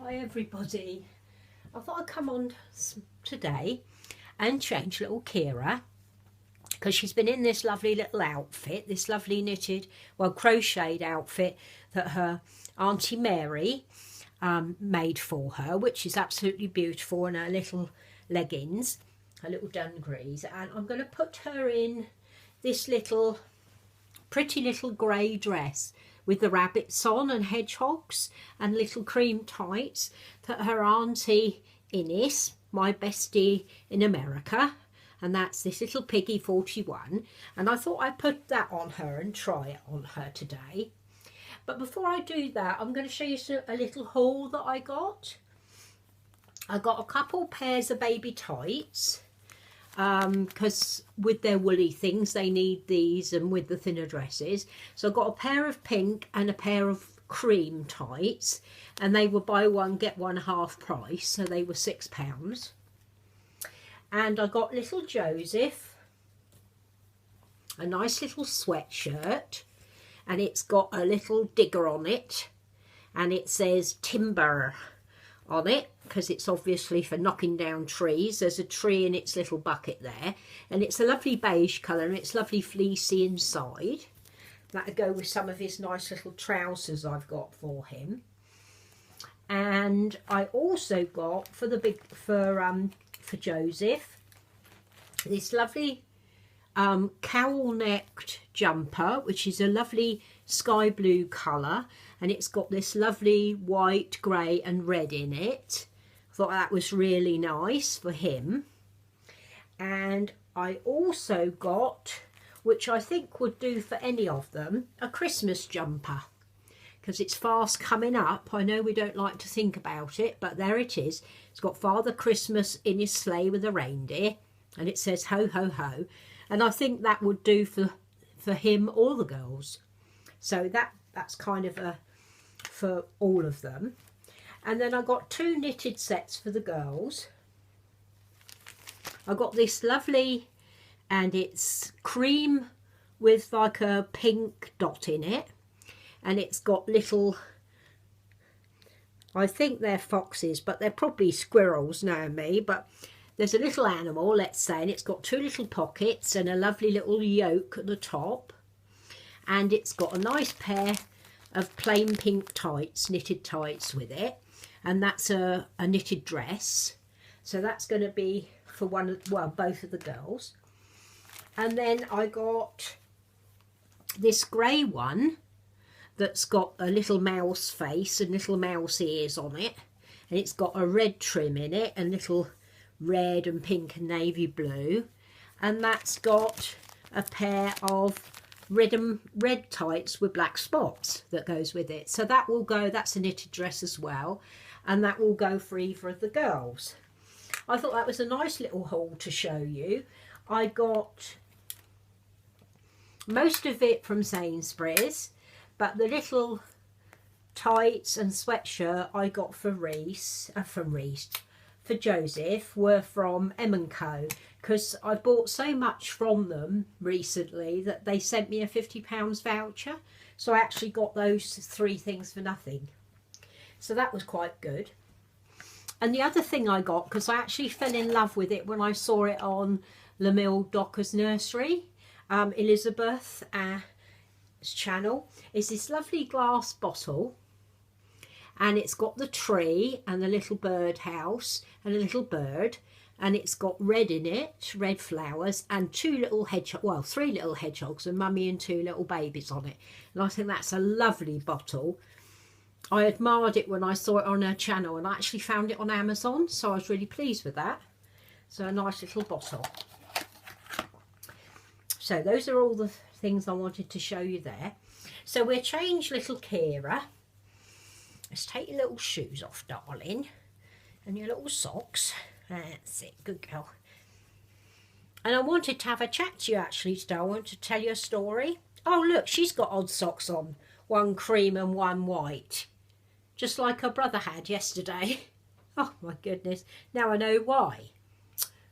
Hi everybody. I thought I'd come on today and change little Kira, because she's been in this lovely little outfit, this lovely knitted, well, crocheted outfit that her Auntie Mary made for her, which is absolutely beautiful, and her little leggings, her little dungarees. And I'm going to put her in this little pretty little grey dress with the rabbits on and hedgehogs and little cream tights that her auntie Innes, my bestie in America, and that's this little piggy 41, and I thought I'd put that on her and try it on her today. But before I do that, I'm going to show you a little haul that I got. I got a couple pairs of baby tights, because with their woolly things they need these, and with the thinner dresses. So I got a pair of pink and a pair of cream tights, and they were buy one get one half price, so they were £6. And I got little Joseph a nice little sweatshirt, and it's got a little digger on it, and it says timber on it, because it's obviously for knocking down trees. There's a tree in its little bucket there, and it's a lovely beige colour, and it's lovely fleecy inside. That'll go with some of his nice little trousers I've got for him. And I also got for Joseph this lovely cowl-necked jumper, which is a lovely sky blue colour, and it's got this lovely white, grey and red in it. Thought that was really nice for him. And I also got, which I think would do for any of them, a Christmas jumper, because it's fast coming up. I know we don't like to think about it, but there it is. It's got Father Christmas in his sleigh with a reindeer, and it says ho ho ho, and I think that would do for him or the girls. So that's kind of for all of them. And then I got two knitted sets for the girls. I got this lovely, and it's cream with like a pink dot in it, and it's got little, I think they're foxes, but they're probably squirrels, know me, but there's a little animal, let's say, and it's got two little pockets and a lovely little yoke at the top, and it's got a nice pair of plain pink tights, knitted tights with it, and that's a knitted dress. So that's going to be for both of the girls. And then I got this grey one that's got a little mouse face and little mouse ears on it, and it's got a red trim in it and little red and pink and navy blue, and that's got a pair of red tights with black spots that goes with it. So that will go, that's a knitted dress as well, and that will go for either of the girls. I thought that was a nice little haul to show you. I got most of it from Sainsbury's, but the little tights and sweatshirt I got for Joseph were from M&Co, because I bought so much from them recently that they sent me a £50 voucher, so I actually got those three things for nothing. So that was quite good. And the other thing I got, because I actually fell in love with it when I saw it on Lamille Docker's nursery, Elizabeth's channel, is this lovely glass bottle, and it's got the tree and the little bird house and a little bird, and it's got red in it, red flowers, and three little hedgehogs, and mummy and two little babies on it. And I think that's a lovely bottle. I admired it when I saw it on her channel, and I actually found it on Amazon, so I was really pleased with that. So a nice little bottle. So those are all the things I wanted to show you there. So we'll change little Kira. Let's take your little shoes off, darling, and your little socks. That's it, good girl. And I wanted to have a chat to you actually today. I want to tell you a story. Oh look, she's got odd socks on, one cream and one white, just like her brother had yesterday. Oh my goodness, now I know why.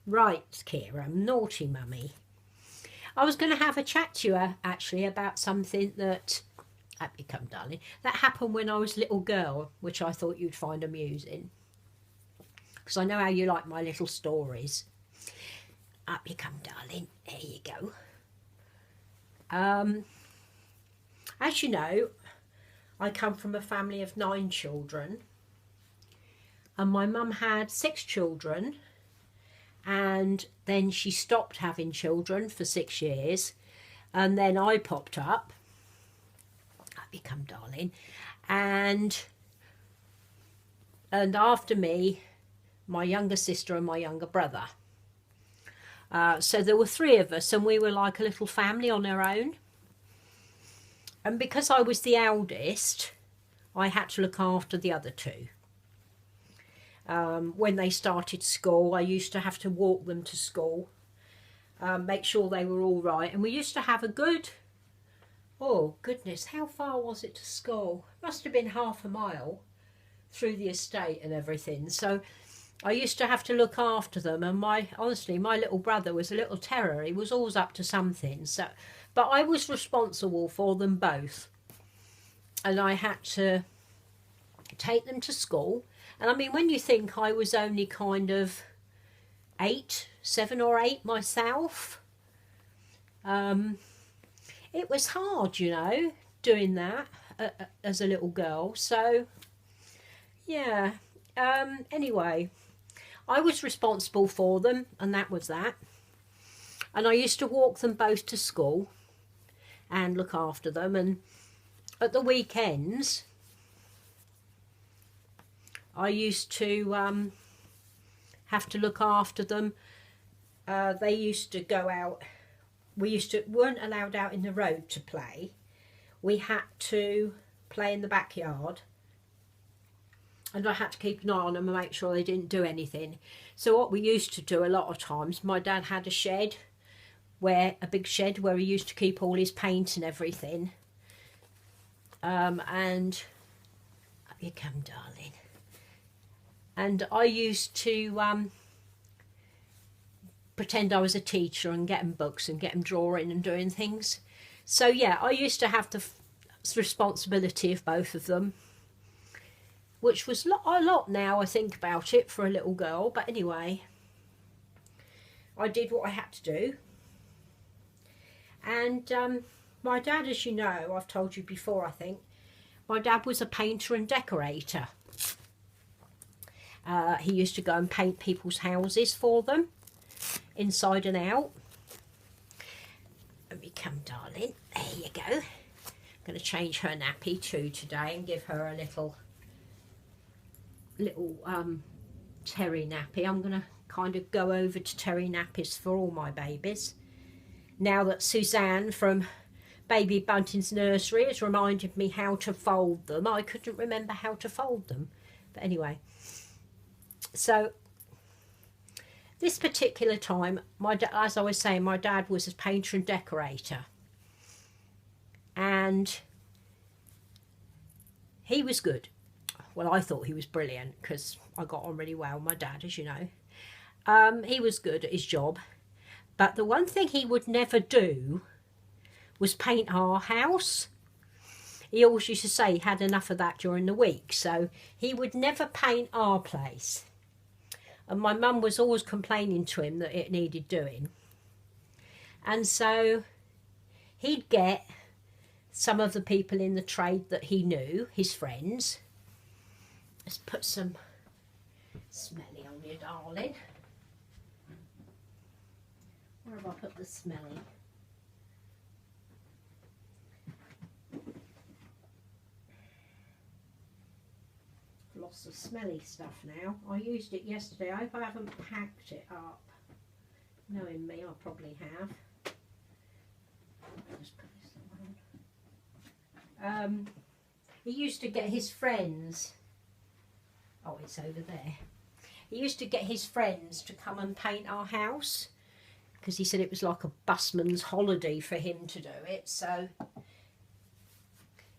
Right, Kira, naughty mummy. I was going to have a chat to you actually about something that Up you come, darling. That happened when I was a little girl, which I thought you'd find amusing. Because I know how you like my little stories. Up you come, darling. There you go. As you know, I come from a family of 9 children. And my mum had 6 children. And then she stopped having children for 6 years. And then I popped up. Up you come, darling. And after me, my younger sister and my younger brother. So there were 3 of us, and we were like a little family on our own. And because I was the eldest, I had to look after the other 2. When they started school, I used to have to walk them to school, make sure they were all right. And we used to have a good, oh goodness, how far was it to school? Must have been half a mile through the estate and everything. So I used to have to look after them, and honestly, my little brother was a little terror. He was always up to something. So, but I was responsible for them both, and I had to take them to school. And I mean, when you think I was only kind of 7 or 8 myself, it was hard, you know, doing that as a little girl. So, yeah. Anyway, I was responsible for them, and that was that. And I used to walk them both to school and look after them. And at the weekends, I used to have to look after them. They used to go out. Weren't allowed out in the road to play. We had to play in the backyard. And I had to keep an eye on them and make sure they didn't do anything. So what we used to do a lot of times, my dad had a big shed where he used to keep all his paint and everything. And up you come, darling. And I used to pretend I was a teacher and get them books and get them drawing and doing things. So yeah, I used to have the responsibility of both of them, which was a lot now I think about it for a little girl. But anyway, I did what I had to do. And my dad, as you know, I've told you before, I think, my dad was a painter and decorator. He used to go and paint people's houses for them, inside and out. Let me come, darling. There you go. I'm going to change her nappy too today and give her a little terry nappy. I'm going to kind of go over to terry nappies for all my babies. Now that Suzanne from Baby Bunting's nursery has reminded me how to fold them. I couldn't remember how to fold them. But anyway, so this particular time, as I was saying, my dad was a painter and decorator. And he was good. Well, I thought he was brilliant because I got on really well with my dad, as you know. He was good at his job. But the one thing he would never do was paint our house. He always used to say he had enough of that during the week. So he would never paint our place. And my mum was always complaining to him that it needed doing. And so he'd get some of the people in the trade that he knew, his friends. Let's put some smelly on you, darling. Where have I put the smelly? Lots of smelly stuff now. I used it yesterday. I hope I haven't packed it up. Knowing me, I probably have. Just put this on. He used to get his friends. Oh, it's over there. He used to get his friends to come and paint our house, because he said it was like a busman's holiday for him to do it. So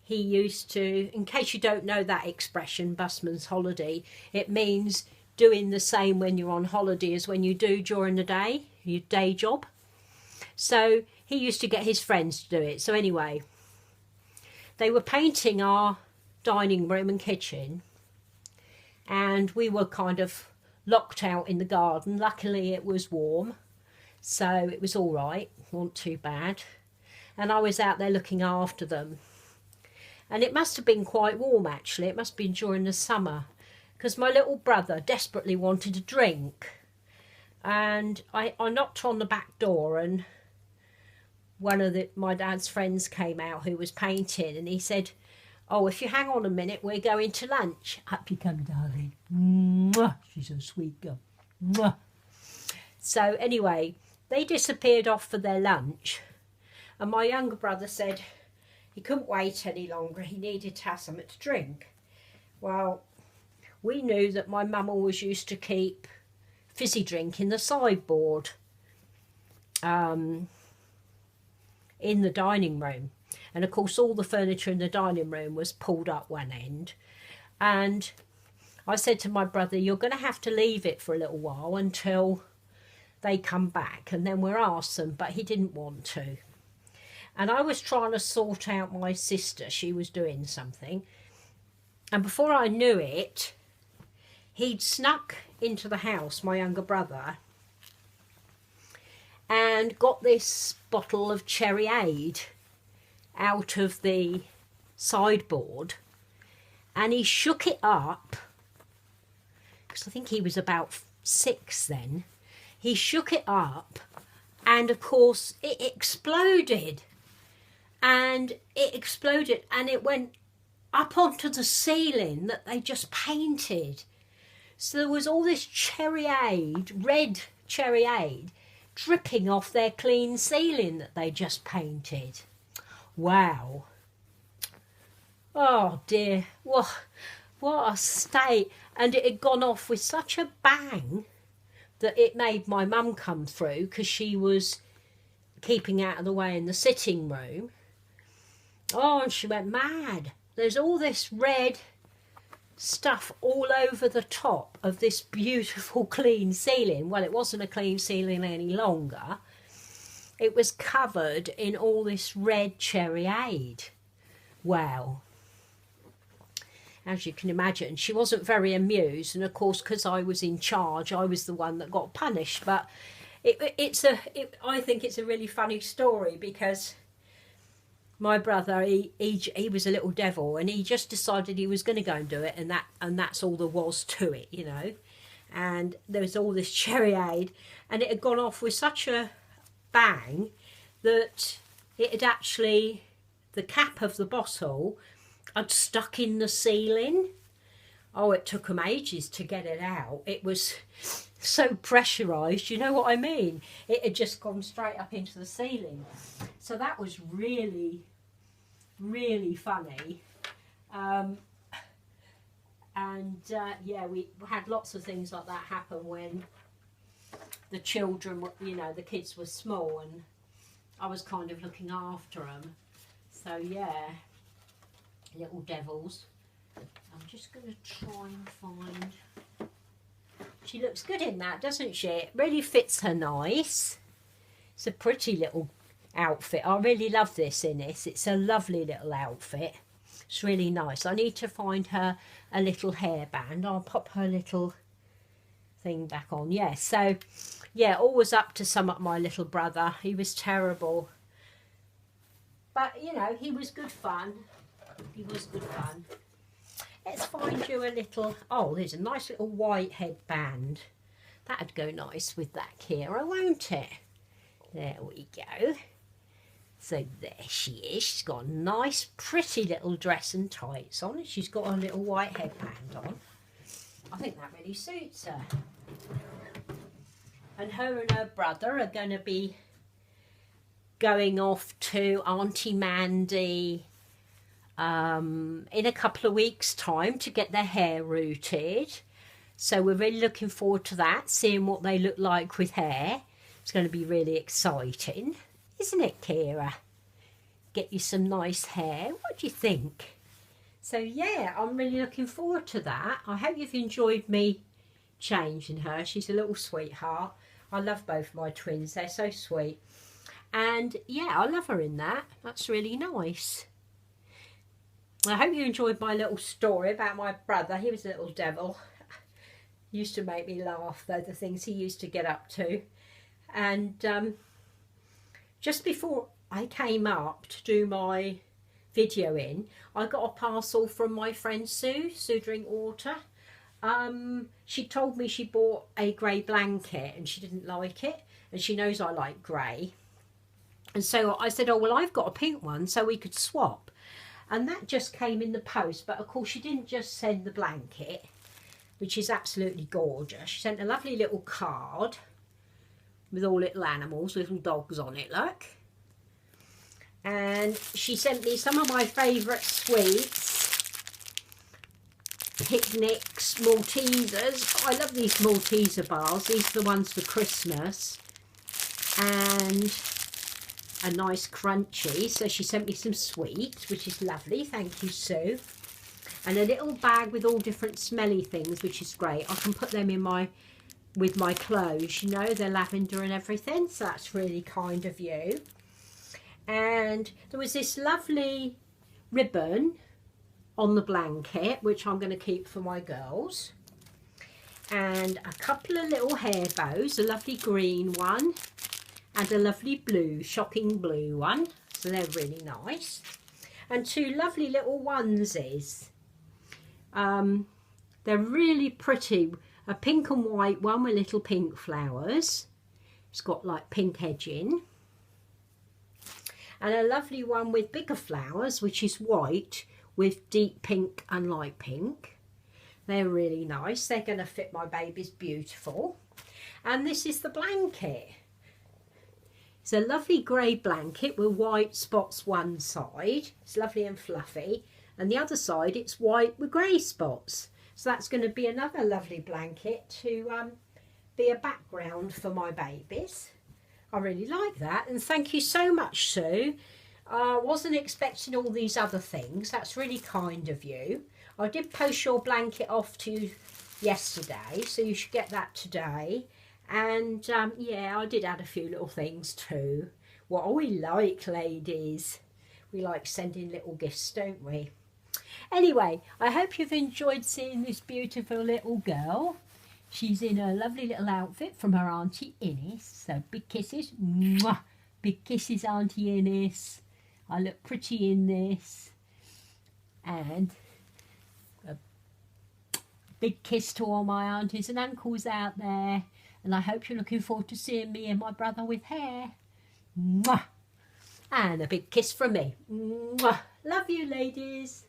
he used to, in case you don't know that expression, busman's holiday, it means doing the same when you're on holiday as when you do during the day, your day job. So he used to get his friends to do it. So anyway, they were painting our dining room and kitchen, and we were kind of locked out in the garden. Luckily it was warm, so it was all right, wasn't too bad. And I was out there looking after them. And it must have been quite warm actually, it must have been during the summer, because my little brother desperately wanted a drink. And I knocked on the back door, and one of my dad's friends came out who was painting, and he said, "Oh, if you hang on a minute, we're going to lunch." "Up you come, darling." Mwah. She's a sweet girl. Mwah. So anyway, they disappeared off for their lunch, and my younger brother said he couldn't wait any longer. He needed to have something to drink. Well, we knew that my mum always used to keep fizzy drink in the sideboard in the dining room. And of course all the furniture in the dining room was pulled up one end. And I said to my brother, "You're going to have to leave it for a little while until they come back, and then we'll ask them." But he didn't want to. And I was trying to sort out my sister. She was doing something. And before I knew it, he'd snuck into the house, my younger brother, and got this bottle of Cherryade out of the sideboard, and he shook it up, because I think he was about 6 then. He shook it up, and of course it exploded, and it went up onto the ceiling that they just painted. So there was all this Cherryade, red Cherryade, dripping off their clean ceiling that they just painted. Wow. Oh dear, what a state. And it had gone off with such a bang that it made my mum come through, because she was keeping out of the way in the sitting room. Oh, and she went mad. There's all this red stuff all over the top of this beautiful clean ceiling. Well, it wasn't a clean ceiling any longer. It was covered in all this red Cherryade. Wow. As you can imagine, she wasn't very amused, and of course, because I was in charge, I was the one that got punished. But I think it's a really funny story, because my brother, he was a little devil, and he just decided he was going to go and do it, and that's all there was to it, you know. And there was all this Cherryade, and it had gone off with such a bang that it had actually, the cap of the bottle had stuck in the ceiling. Oh, it took them ages to get it out. It was so pressurised, you know what I mean? It had just gone straight up into the ceiling. So that was really, really funny. Yeah, we had lots of things like that happen when the children, you know, the kids were small, and I was kind of looking after them. So yeah, little devils. I'm just going to try and find... She looks good in that, doesn't she? It really fits her nice. It's a pretty little outfit. I really love this in this. It's a lovely little outfit. It's really nice. I need to find her a little hairband. I'll pop her little thing back on. Yeah, so yeah, always up to some of my little brother. He was terrible. But, you know, he was good fun. He was good fun. Let's find you a little... Oh, there's a nice little white headband. That'd go nice with that Kira, won't it? There we go. So there she is. She's got a nice, pretty little dress and tights on. And she's got a little white headband on. I think that really suits her. And her brother are going to be going off to Auntie Mandy in a couple of weeks' time to get their hair rooted. So we're really looking forward to that, seeing what they look like with hair. It's going to be really exciting, isn't it, Kira? Get you some nice hair. What do you think? So yeah, I'm really looking forward to that. I hope you've enjoyed me changing her. She's a little sweetheart. I love both my twins. They're so sweet. And yeah, I love her in that. That's really nice. I hope you enjoyed my little story about my brother. He was a little devil. Used to make me laugh, though, the things he used to get up to. And just before I came up to do my video in, I got a parcel from my friend Sue Drinkwater. She told me she bought a grey blanket and she didn't like it, and she knows I like grey. And so I said, oh, well, I've got a pink one, so we could swap. And that just came in the post, but of course she didn't just send the blanket, which is absolutely gorgeous. She sent a lovely little card with all little animals, little dogs on it, look. And she sent me some of my favourite sweets, picnics, Maltesers. I love these Malteser bars. These are the ones for Christmas. And a nice crunchy. So she sent me some sweets, which is lovely. Thank you, Sue. And a little bag with all different smelly things, which is great. I can put them in with my clothes, you know, they're lavender and everything. So that's really kind of you. And there was this lovely ribbon on the blanket, which I'm going to keep for my girls. And a couple of little hair bows, a lovely green one and a lovely blue, shocking blue one. So they're really nice. And two lovely little onesies. They're really pretty. A pink and white one with little pink flowers. It's got like pink edging. And a lovely one with bigger flowers, which is white with deep pink and light pink. They're really nice. They're going to fit my babies beautiful. And this is the blanket. It's a lovely grey blanket with white spots one side. It's lovely and fluffy. And the other side, it's white with grey spots. So that's going to be another lovely blanket to be a background for my babies. I really like that. And thank you so much, Sue. I wasn't expecting all these other things. That's really kind of you. I did post your blanket off to you yesterday, so you should get that today. And yeah, I did add a few little things too. What we like, ladies. We like sending little gifts, don't we? Anyway, I hope you've enjoyed seeing this beautiful little girl. She's in a lovely little outfit from her Auntie Innes. So big kisses. Mwah! Big kisses, Auntie Innes. I look pretty in this. And a big kiss to all my aunties and uncles out there. And I hope you're looking forward to seeing me and my brother with hair. Mwah! And a big kiss from me. Mwah! Love you, ladies.